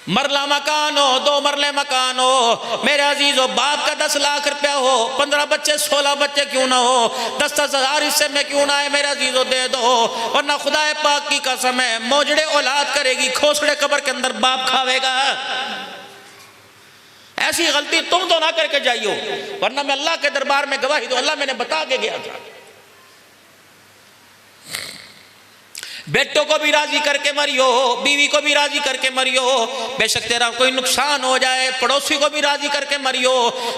मरला मकान हो, 2 मरले मकान हो, मेरे अजीजों बाप का 10 लाख रुपया हो, 15 बच्चे 16 बच्चे क्यों ना हो, 10-10 हजार हिस्से में क्यों ना है, मेरे अजीजों दे दो, वरना खुदा पाक की कसम है मोजड़े औलाद करेगी, खोसड़े कब्र के अंदर बाप खावेगा। ऐसी गलती तुम तो ना करके जाइयो, वरना मैं अल्लाह के दरबार में गवाही दो, अल्लाह मैंने बता के गया था। बेटों को भी राजी करके मरियो, बीवी को भी राजी करके मरियो, बेशक तेरा कोई नुकसान हो जाए, पड़ोसी को भी राजी करके मरियो,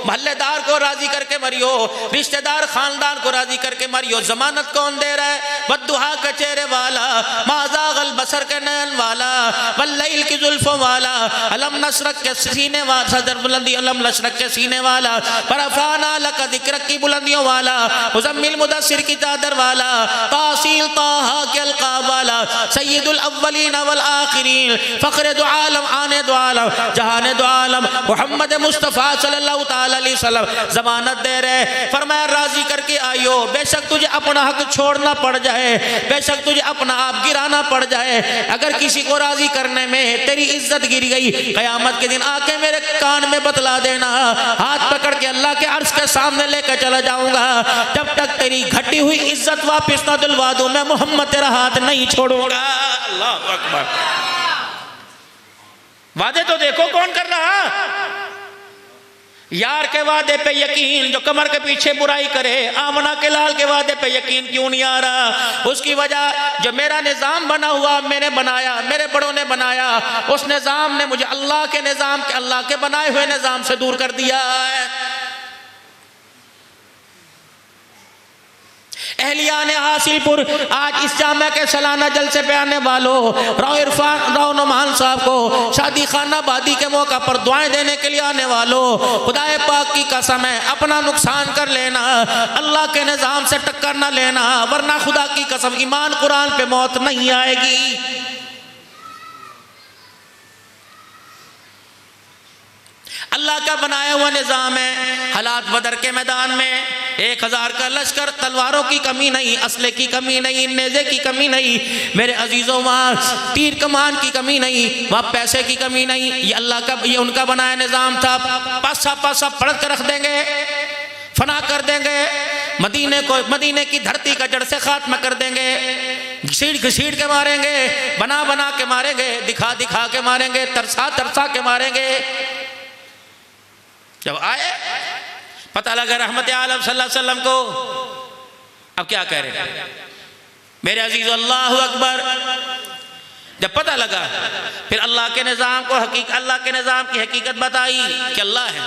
मोहल्लेदार को राजी करके मरियो, रिश्तेदार खानदान को राजी करके मरियो। जमानत कौन दे रहा है? बद्दुहा के चेहरे वाला, माज़ागल बसर के नैन वाला, वल्लैल की जुल्फों वाला, अलम नशरक के सीने वाला, सदर बुलंदी अलम नशरक के सीने वाला, परफाना लक दिक्र की बुलंदियों वाला, मुज़म्मिल मुदस्सिर की चादर वाला, तासील ताहा के अलकाब, सय्यदुल अव्वलीन वल आखिरीन, फखरे दो आलम, आने दो आलम, जहाने दो आलम, मोहम्मद मुस्तफ़ा सल्लल्लाहु ताला अलैहि वसल्लम जमानत दे रहे, फरमाया राजी करके आइयो। बेशक तुझे अपना हक छोड़ना पड़ जाए, बेशक तुझे अपना आप गिराना पड़ जाए, अगर किसी को राजी करने में तेरी इज्जत गिर गई, क़यामत के दिन आके मेरे कान में बतला देना, हाथ पकड़ के अल्लाह के अर्श के सामने लेकर चला जाऊंगा, जब तक तेरी घटी हुई इज्जत वापिस ना दिलवा दूं मैं मोहम्मद तेरा हाथ नहीं छोड़ूंगा। अल्लाह अकबर। वादे तो देखो कौन कर रहा, यार के वादे पे यकीन, जो कमर के पीछे बुराई करे, आमना के लाल के वादे पे यकीन क्यों नहीं आ रहा? उसकी वजह जो मेरा निजाम बना हुआ, मैंने बनाया, मेरे बड़ों ने बनाया, उस निजाम ने मुझे अल्लाह के निजाम के, अल्लाह के बनाए हुए निजाम से दूर कर दिया है। अहलियाने हासिलपुर आज इस जामा के सालाना जलसे पे आने वालों, राव इरफान, राव नुमान साहब को शादी खाना बादी के मौका पर दुआएं देने के लिए आने वालों, खुदाए पाक की कसम है अपना नुकसान कर लेना, अल्लाह के निजाम से टक्कर ना लेना, वरना खुदा की कसम ईमान कुरान पे मौत नहीं आएगी। अल्लाह का बनाया हुआ निजाम है। हालात बदर के मैदान में 1000 का लश्कर, तलवारों की कमी नहीं, असले की कमी नहीं, नेज़े की कमी नहीं, मेरे अजीजों वहाँ तीर कमान की कमी नहीं, वहाँ पैसे की कमी नहीं, ये अल्लाह का, ये उनका बनाया निजाम था। पासा पासा पलट कर रख देंगे, फना कर देंगे, मदीने को, मदीने की धरती का जड़ से खात्मा कर देंगे, घसीट घसीट के मारेंगे, बना बना के मारेंगे, दिखा दिखा के मारेंगे, तरसा तरसा के मारेंगे। जब आए पता लगा रहमत आलम सल्लल्लाहु अलैहि वसल्लम को, अब क्या कह रहे हैं मेरे अजीज, अल्लाह अकबर। जब पता लगा फिर अल्लाह के निज़ाम को, अल्लाह के निज़ाम की हकीकत बताई कि अल्लाह है।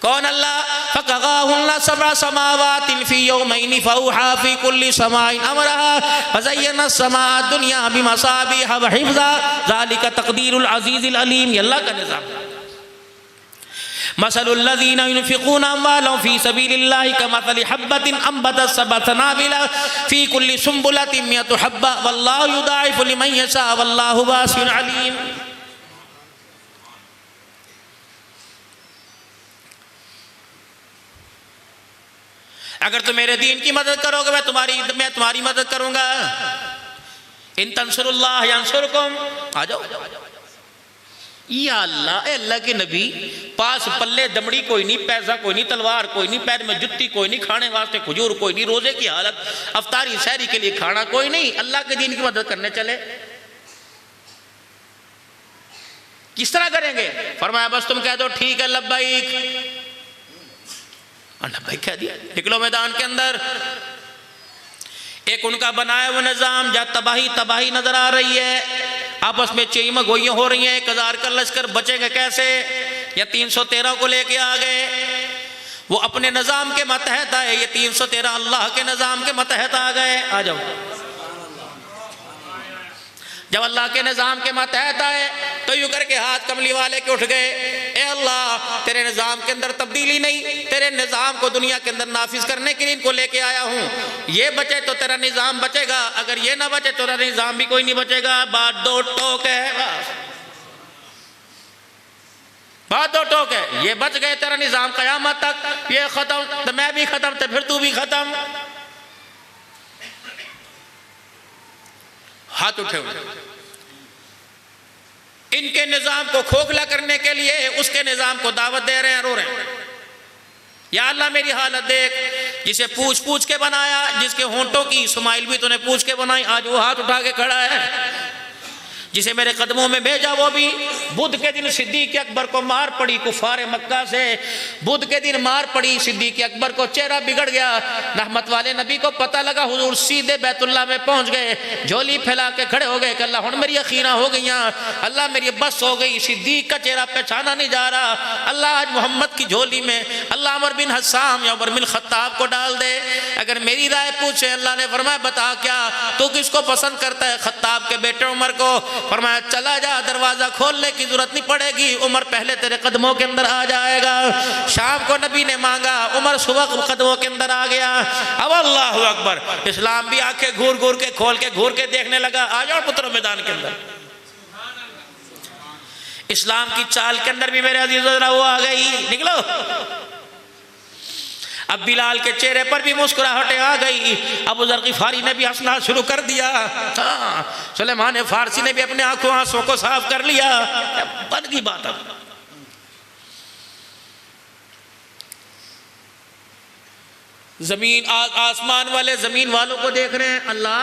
कौन अल्लाह? फक़ग़ाहुन्ना सबअ समावातिन फ़ी यौमैनि फ़अौहा फ़ी कुल्ली समाइन अमरहा वज़य्यना अस्समाअ दुनिया बिमसाबिह व हिफ़्ज़ा ज़ालिका तक़दीरुल अज़ीज़िल अलीम। ये अल्लाह का निज़ाम। मसलुल लज़ीना युनफ़िक़ूना अम्वालहुम फ़ी सबीलिल्लाहि कमसलि हब्बतिन अम्बतत सबअ सनाबिला फ़ी कुल्ली सुम्बुलतिन मिअतु हब्बा वल्लाहु युदाइफ़ु लिमन यशा वल्लाहु वासिउन अलीम। अगर तुम मेरे दीन की मदद करोगे मैं तुम्हारी मदद करूंगा। इन तंसुरुल्लाह यंसुरकुम। आ जाओ। या अल्लाह, अल्लाह के नबी पास पल्ले दमड़ी कोई नहीं, पैसा कोई नहीं, तलवार कोई नहीं, पैर में जुत्ती कोई नहीं, खाने वास्ते खजूर कोई नहीं, रोजे की हालत अफ्तारी सहरी के लिए खाना कोई नहीं, अल्लाह के दीन की मदद करने चले, किस तरह करेंगे? फरमाया बस तुम कह दो ठीक है लब्बैक, लब्बैक कह दिया, निकलो मैदान के अंदर। एक उनका बनाया हुआ निजाम, जहाँ तबाही तबाही नजर आ रही है, आपस में चीम गोइयां हो रही हैं, 1000 का लश्कर बचेंगे कैसे? या 313 को लेके आ गए, वो अपने निजाम के मतहत आए, ये 313 अल्लाह के निजाम के मतहत आ गए। आ जाओ। जब अल्लाह के निजाम के मतहत आए तो यूं करके हाथ कमली वाले के उठ गए, ए अल्लाह तेरे निजाम के अंदर तब्दीली नहीं, तेरे निजाम को दुनिया के अंदर नाफिज करने के लिए इनको लेके आया हूँ, ये बचे तो तेरा निजाम बचेगा, अगर ये ना बचे तो तेरा निजाम भी कोई नहीं बचेगा। बात दो टोक है, बात दो टोक है, ये बच गए तेरा निजाम कयामत तक, ये खत्म तो मैं भी खत्म तो फिर तू भी खत्म। हाथ उठे हुए इनके निज़ाम को खोखला करने के लिए उसके निज़ाम को दावत दे रहे हैं, रो रहे हैं। या अल्लाह मेरी हालत देख, जिसे पूछ पूछ के बनाया, जिसके होंठों की स्माइल भी तूने पूछ के बनाई, आज वो हाथ उठा के खड़ा है। जिसे मेरे कदमों में भेजा वो भी बुध के दिन सिद्दीक अकबर को मार पड़ी कुफार मक्का से, बुध के दिन मार पड़ी सिद्दीक अकबर को, चेहरा बिगड़ गया। रहमत वाले नबी को पता लगा, हुजूर सीधे बैतुल्लाह में पहुंच गए, झोली फैला के खड़े हो गए कि अल्लाह हुन मेरी अखीरा हो गई, अल्लाह मेरी बस हो गई। सिद्दीक का चेहरा पहचाना नहीं जा रहा। अल्लाह आज मोहम्मद की झोली में अल्लाह उमर बिन हस्साम या उमर बिन खत्ताब को डाल दे। अगर मेरी राय पूछे, अल्लाह ने फरमाया बता क्या तू किसको पसंद करता है? खत्ताब के बेटे उमर को। फरमाया चला जा, दरवाजा खोलने की जरूरत नहीं पड़ेगी, उमर पहले तेरे कदमों के अंदर आ जाएगा। शाम को नबी ने मांगा, उमर सुबह कदमों के अंदर आ गया। अब अल्लाह अकबर, इस्लाम भी आंखें घूर घूर के खोल के घूर के देखने लगा। आ जाओ पुत्रों मैदान के अंदर। इस्लाम की चाल के अंदर भी मेरे अजीज वो आ गई, निकलो। अब बिलाल के चेहरे पर भी मुस्कुराहटें आ गई। अबू ज़र ग़िफ़ारी ने भी हंसना शुरू कर दिया। हाँ, सुलेमान फारसी ने भी अपने आंखों आंसुओं को साफ कर लिया। बन की बात। अब जमीन आसमान वाले जमीन वालों को देख रहे हैं। अल्लाह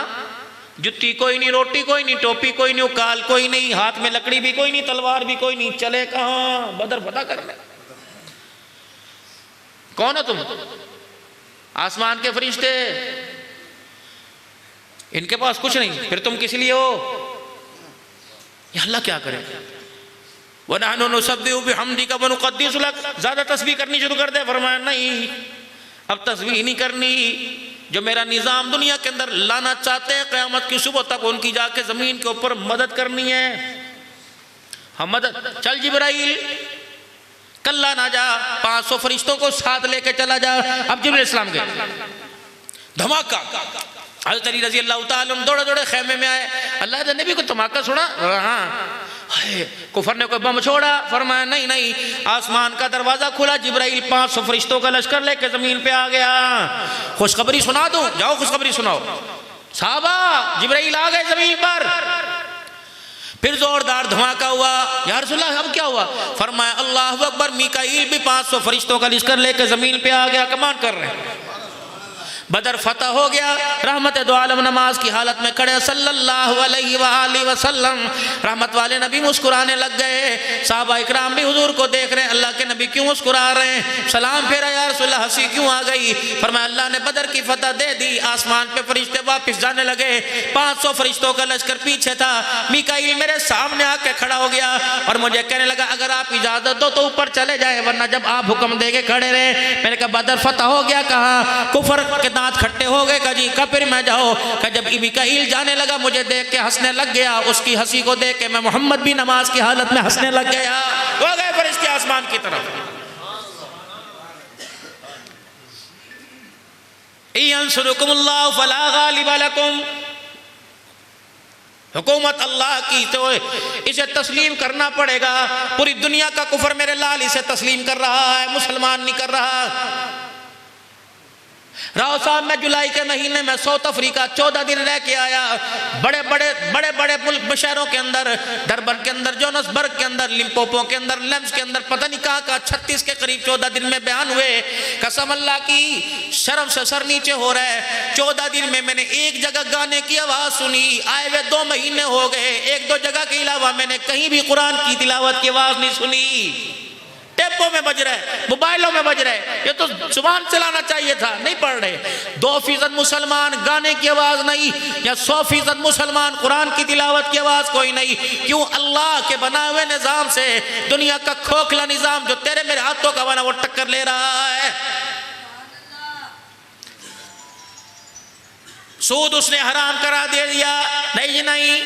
जुत्ती कोई नहीं, रोटी कोई नहीं, टोपी कोई नहीं, उकाल कोई नहीं, हाथ में लकड़ी भी कोई नहीं, तलवार भी कोई नहीं, चले कहाँ? बदर फतह करने। कौन हो तुम? आसमान के फरिश्ते, इनके पास कुछ नहीं, फिर तुम किस लिए हो? ये अल्लाह क्या करे? वनहनु नुसब्बिहु बिहम्दिका व नुक़द्दिसु लक, ज्यादा तस्बीह करनी शुरू कर दे। फरमाया नहीं, अब तस्बीह नहीं करनी। जो मेरा निज़ाम दुनिया के अंदर लाना चाहते हैं क़यामत की सुबह तक, उनकी जाके जमीन के ऊपर मदद करनी है। हम मदद, चल जिब्राइल कल्ला ना जा, 500 फरिश्तों को साथ लेके चला जा। अब जिब्रील इस्लाम के धमाका, हज़रत अली रज़ी अल्लाह तआला अन्हु दौड़े दौड़े खेमे में आए। अल्लाह के नबी को धमाका सुना? हाँ, कुफर ने कोई बम छोड़ा? फरमाया नहीं नहीं, आसमान का दरवाजा खुला, जिब्राइल 500 फरिश्तों का लश्कर लेके जमीन पे आ गया। खुशखबरी सुना दूं? जाओ खुशखबरी सुनाओ। साहबा, जिब्राइल आ गए जमीन पर। फिर जोरदार धमाका हुआ। या रसूलल्लाह अब क्या हुआ? फरमाया अल्लाहु अकबर, मीकाईल भी 500 फरिश्तों का लश्कर लेकर जमीन पे आ गया, कमान कर रहे हैं। बदर फतह हो गया। रहमत दो आलम नमाज की हालत में खड़े सल्लल्लाहु अलैहि वसल्लम। रहमत वाले नबी मुस्कुराने लग गए। साहबा इकराम भी हुजूर को देख रहे हैं, अल्लाह के नबी क्यों मुस्कुरा रहे हैं? सलाम फेरा, या रसूलल्लाह हंसी क्यों आ गई? फरमाया अल्लाह ने बदर की फतह दे दी। आसमान पे फरिश्ते वापस जाने लगे। 500 फरिश्तों का लश्कर पीछे था। मीकाईल मेरे सामने आके खड़ा हो गया और मुझे कहने लगा अगर आप इजाजत दो तो ऊपर चले जाए, वरना जब आप हुक्म देके खड़े रहे। मैंने कहा बदर फतह हो गया, कहा कुफर के दांत खट्टे हो गए, का जी का फिर मैं जाओ। का जब मीकाईल जाने लगा, मुझे देख के हंसने लग गया। उसकी हंसी को देख के मैं मोहम्मद भी नमाज की हालत में हंसने लग गया। हो गए फरिश्ते आसमान की तरफ। यंसुरुकुमुल्लाहु फला गालिब लकुम, हुकूमत अल्लाह की तो इसे तस्लीम करना पड़ेगा। पूरी दुनिया का कुफर मेरे लाल इसे तस्लीम कर रहा है, मुसलमान नहीं कर रहा। राव साहब, मैं जुलाई के महीने में साउथ अफ्रीका 14 दिन रह के आया। बड़े बड़े मुल्क शहरों के अंदर, डरबन के अंदर, जोहान्सबर्ग के अंदर, लिम्पोपो के अंदर, लेम्स के अंदर, पता नहीं कहाँ 36 के करीब 14 दिन में बयान हुए। कसम अल्लाह की, शर्म से सर नीचे हो रहा है। 14 दिन में मैंने एक जगह गाने की आवाज़ सुनी। आए हुए 2 महीने हो गए, 1-2 जगह के अलावा मैंने कहीं भी कुरान की तिलावत की आवाज़ नहीं सुनी। टेपों में बज रहे, मोबाइलों में बज रहे। ये तो जुबान चलाना चाहिए था, नहीं पढ़ रहे। 2% मुसलमान गाने की आवाज नहीं, या 100% मुसलमान कुरान की तिलावत की आवाज कोई नहीं। क्यों? अल्लाह के बनाए हुए निजाम से दुनिया का खोखला निजाम जो तेरे मेरे हाथों का बना वो टक्कर ले रहा है। सूद उसने हराम करा दे दिया। नहीं जी नहीं,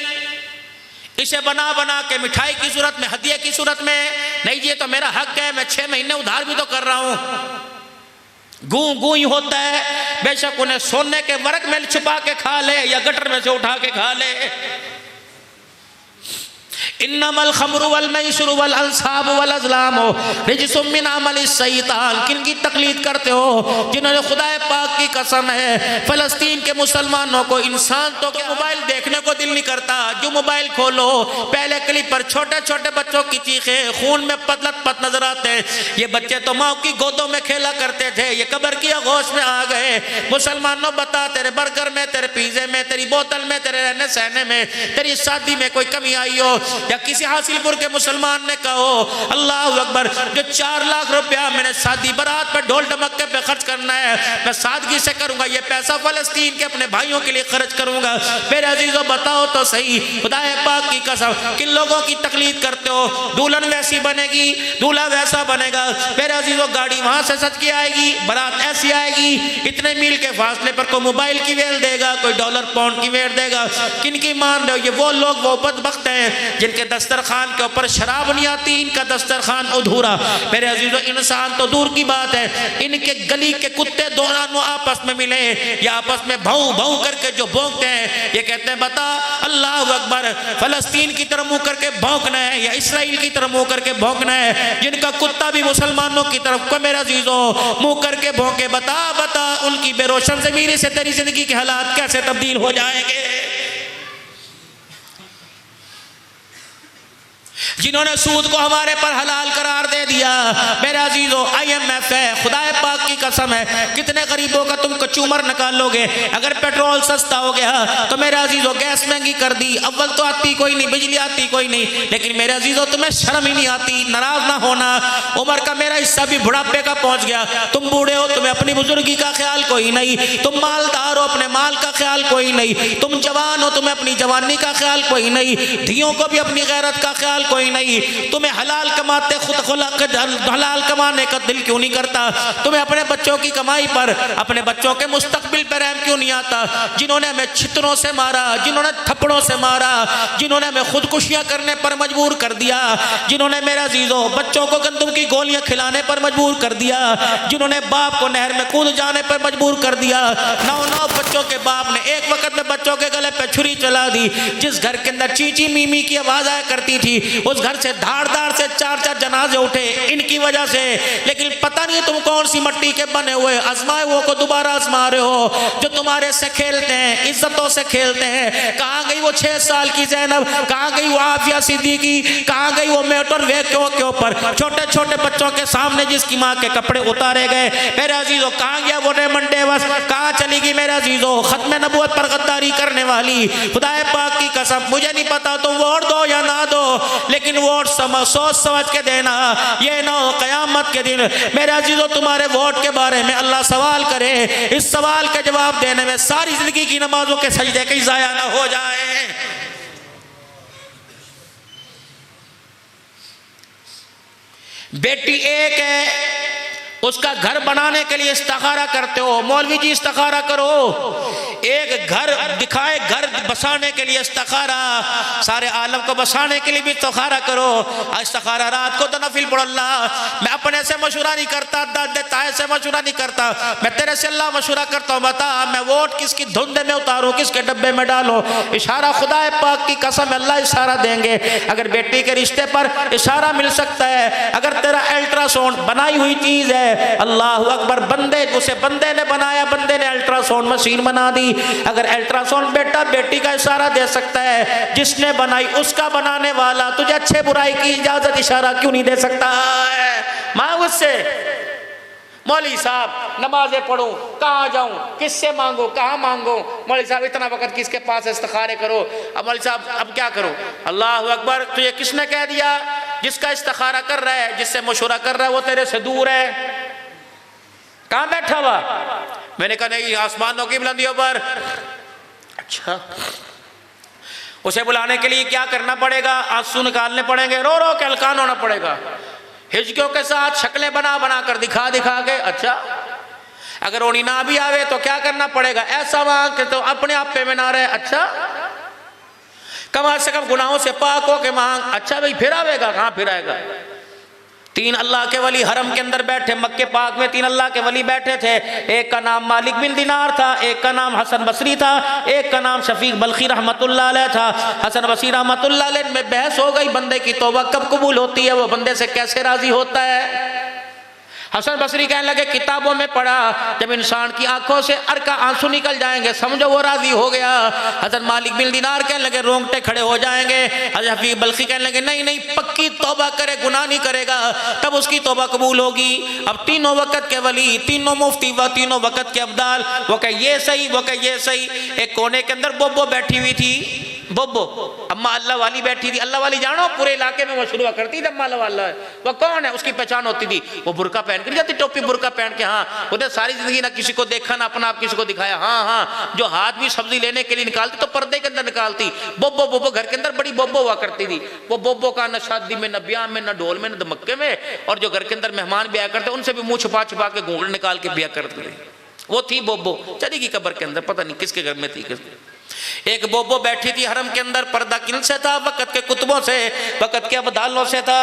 इसे बना बना के मिठाई की सूरत में, हदिये की सूरत में, नहीं जी तो मेरा हक है, मैं 6 महीने उधार भी तो कर रहा हूं। गू ही होता है। बेशक उन्हें सोने के वर्क में छुपा के खा ले या गटर में से उठा के खा ले। इन्नमल खमरु वल मैसुरु वल अंसाब वल अज़लाम रिजसुम मिन अमलि शैतान। किन की तकलीद करते हो? जिन्होंने खुदाए पाक की कसम है, फ़लस्तीन के मुसलमानों को इंसान तो मोबाइल देखने को दिल नहीं करता। जो मोबाइल खोलो पहले क्लिप पर छोटे छोटे बच्चों की चीखें, खून में पतलत पत नजर आते हैं। ये बच्चे तो माँ की गोदों में खेला करते थे, ये कब्र की आगोश में आ गए। मुसलमानों बता, तेरे बर्गर में, तेरे पिज्जे में, तेरी बोतल में, तेरे रहने सहने में, तेरी शादी में कोई कमी आई हो? या किसी हासिलपुर के मुसलमान ने कहो अल्लाह अकबर, जो 4 लाख रुपया मैंने शादी बारात पे ढोल ढमक्के पे खर्च करना है, मैं सादगी से करूंगा, ये पैसा फलस्तीन के अपने भाइयों के लिए खर्च करूंगा। मेरे अजीजों बताओ तो सही, खुदाए पाक की कसम, किन लोगों की तकलीद करते हो? दुल्हन वैसी बनेगी, दूल्हा वैसा बनेगा। मेरे अजीजों गाड़ी वहां से सज के आएगी, बारात ऐसी आएगी, इतने मील के फासले पर कोई मोबाइल की वेल देगा, कोई डॉलर पाउंड की वेल देगा। किन की मान रहे हो? ये वो लोग वो बदबख्त हैं जिनके दस्तरखान के ऊपर शराब नहीं आती, इनका दस्तरखान अधूरा। मेरे अजीजों इंसान तो दूर की बात है, इनके गली के कुत्ते दोनों आपस में मिले या आपस में भाऊ भाऊ करके जो भौंकते हैं, ये कहते हैं बता अल्लाह अकबर, फलस्तीन की तरफ मुंह करके भौंकना है या इसराइल की तरफ मुंह करके भौंकना है? जिनका कुत्ता भी मुसलमानों की तरफ को मेरे अजीजों मुंह करके भौंके, बता बता उनकी बेरोशन ज़मीरी से तेरी जिंदगी के हालात कैसे तब्दील हो जाएंगे? जिन्होंने सूद को हमारे पर हलाल करार दे दिया, मेरे अजीजों IMF है, खुदाए पाक की कसम है, कितने गरीबों का तुम कचूमर निकाल लोगे? अगर पेट्रोल सस्ता हो गया तो मेरे अजीजों गैस महंगी कर दी, अव्वल तो आती कोई नहीं, बिजली आती कोई नहीं, लेकिन मेरे अजीजों तुम्हें शर्म ही नहीं आती। नाराज ना होना, उम्र का मेरा हिस्सा भी बुढ़ापे का पहुंच गया, तुम बूढ़े हो, तुम्हें अपनी बुजुर्गी का ख्याल कोई नहीं, तुम मालदार हो, अपने माल का ख्याल कोई नहीं, तुम जवान हो, तुम्हें अपनी जवानी का ख्याल कोई नहीं, धियों को भी अपनी गैरत का ख्याल कोई नहीं, तुम्हें हलाल कमाते खुद हलाल कमाने का दिल क्यों नहीं करता? तुम्हें अपने बच्चों की कमाई पर, अपने बच्चों के मुस्तकबिल पर रहम क्यों नहीं आता? जिन्होंने हमें छितरों से मारा, जिन्होंने थप्पड़ों से मारा, जिन्होंने हमें खुदकुशियां करने पर मजबूर कर दिया, जिन्होंने मेरे अजीजों बच्चों को गंदम की गोलियां खिलाने पर मजबूर कर दिया, जिन्होंने बाप को नहर में कूद जाने पर मजबूर कर दिया। 9 बच्चों के बाप ने एक वक्त में बच्चों के गले पे छुरी चला दी। जिस घर के अंदर चीची मीमी की आवाज आया करती थी, उस घर से धाड़ धाड़ से 4 जनाजे उठे इनकी वजह से। लेकिन पता नहीं तुम कौन सी मट्टी के बने हुए आजमाए हुए को दोबारा आजमा रहे हो, जो तुम्हारे से खेलते हैं, इज्जतों से खेलते हैं। कहाँ गई वो 6 साल की ज़ैनब? कहाँ गई वो आफिया सिद्दीकी? कहाँ गई वो मोटर वे के ऊपर छोटे छोटे बच्चों के सामने जिसकी माँ के कपड़े उतारे गए? मेरे अजीजों कहाँ गया वो रेमंड डेविस? कहाँ चली गई मेरे अजीजों खत्म नबूवत पर गद्दारी करने वाली? खुदाए पाक की कसम, मुझे नहीं पता तुम वोट दो या ना दो, लेकिन वोट सोच समझ के देना। ये ना हो क़यामत के दिन मेरे अजीजों तुम्हारे वोट के बारे में अल्लाह सवाल करे, इस सवाल के जवाब देने में सारी जिंदगी की नमाजों के सजदे कहीं ज़ाया ना हो जाए। बेटी एक है, उसका घर बनाने के लिए इस्तिखारा करते हो, मौलवी जी इस्तिखारा करो। एक घर दिखाए, घर बसाने के लिए इस्तिखारा, सारे आलम को बसाने के लिए भी इस्तिखारा करो। इस्तिखारा रात को तो नफिल पढ़ अल्लाह, मैं अपने से मशुरा नहीं करता, दादे ताए से मशुरा नहीं करता, मैं तेरे से अल्लाह मशुरा करता हूँ, बता मैं वोट किसकी धुंधे में उतारूँ, किसके डब्बे में डालो? इशारा खुदा पाक की कसम अल्लाह इशारा देंगे। अगर बेटी के रिश्ते पर इशारा मिल सकता है, अगर तेरा अल्ट्रासाउंड बनाई हुई चीज है, अल्लाह अकबर, बंदे उसे बंदे ने बनाया, बंदे ने अल्ट्रासाउंड मशीन बना दी। अगर अल्ट्रासाउंड बेटा बेटी का इशारा दे सकता है, जिसने बनाई उसका बनाने वाला तुझे अच्छे बुराई की इजाजत इशारा क्यों नहीं दे सकता है? मांग उससे, मौलवी साहब नमाजें पढ़ूं, कहाँ जाऊं, किससे मांगो, कहाँ मांगो? मौलवी साहब इतना वक्त किसके पास इस्तिखारे करो। अब मौलवी साहब अब क्या करो? अल्लाह अकबर, तुझे किसने कह दिया? जिसका इस्तिखारा कर रहा है, जिससे मशवरा कर रहा है, वो तेरे से दूर है। कहाँ बैठा हुआ? मैंने कहा नहीं, आसमानों की बुलंदियों पर। अच्छा, उसे बुलाने के लिए क्या करना पड़ेगा? आंसू निकालने पड़ेंगे, रो रो के हलकान होना पड़ेगा, हिजकियों के साथ शक्लें बना बना कर दिखा दिखा के। अच्छा, अगर उन्हीं ना भी आवे तो क्या करना पड़ेगा? ऐसा मांग के तो अपने आप पे में ना रहे। अच्छा, कम से कम गुनाहों से पाक हो के मांग। अच्छा भाई, फिर आवेगा? कहाँ फिर आएगा? तीन अल्लाह के वली हरम के अंदर बैठे, मक्के पाक में तीन अल्लाह के वली बैठे थे। एक का नाम मालिक बिन दिनार था, एक का नाम हसन बसरी था, एक का नाम शफीक बल्खी रहमतुल्लाह अलैह था। हसन बसरी रहमतुल्लाह अलैह में बहस हो गई, बंदे की तौबा कब कबूल होती है, वो बंदे से कैसे राजी होता है। हसन बसरी कहने लगे किताबों में पढ़ा जब इंसान की आंखों से अरका आंसू निकल जाएंगे समझो वो राजी हो गया। हसन मालिक बिन दिनार कहने लगे रोंगटे खड़े हो जाएंगे। हजरत हफीज बल्खी कहने लगे नहीं नहीं, पक्की तौबा करे, गुनाह नहीं करेगा तब उसकी तौबा कबूल होगी। अब तीनों वक़्त के वली, तीनों मुफ्ती व तीनों वक़्त के अब्दाल, वो कहे ये सही, वो कहे ये सही। एक कोने के अंदर बोबो बैठी हुई थी, बोबो अम्मा अल्लाह वाली बैठी थी। अल्लाह वाली जानो पूरे इलाके में मशहूर हुआ करती थी अम्मा अल्लाह वाला है। वो कौन है, उसकी पहचान होती थी, वो बुरका पहन कर जाती, टोपी बुरका पहन के। हाँ, उधर सारी जिंदगी ना किसी को देखा ना अपना आप किसी को दिखाया। हाँ हाँ, जो हाथ भी सब्जी लेने के लिए निकालती तो पर्दे के अंदर निकालती। बोबो बोबो घर के अंदर बड़ी बोबो हुआ करती थी। वो बोबो का न शादी में, न ब्याह में, न ढोल में, न धमक्के में, और जो घर के अंदर मेहमान ब्याह करते उनसे भी मुंह छुपा छुपा के घूंघट निकाल के ब्याह करते थे। वो थी बोबो, चली गई कब्र के अंदर, पता नहीं किसके घर में थी किसके। एक बोबो बैठी थी हरम के अंदर, पर्दा किन से था, वक़्त के कुतुबों से, वक़्त के अब्दालों से था।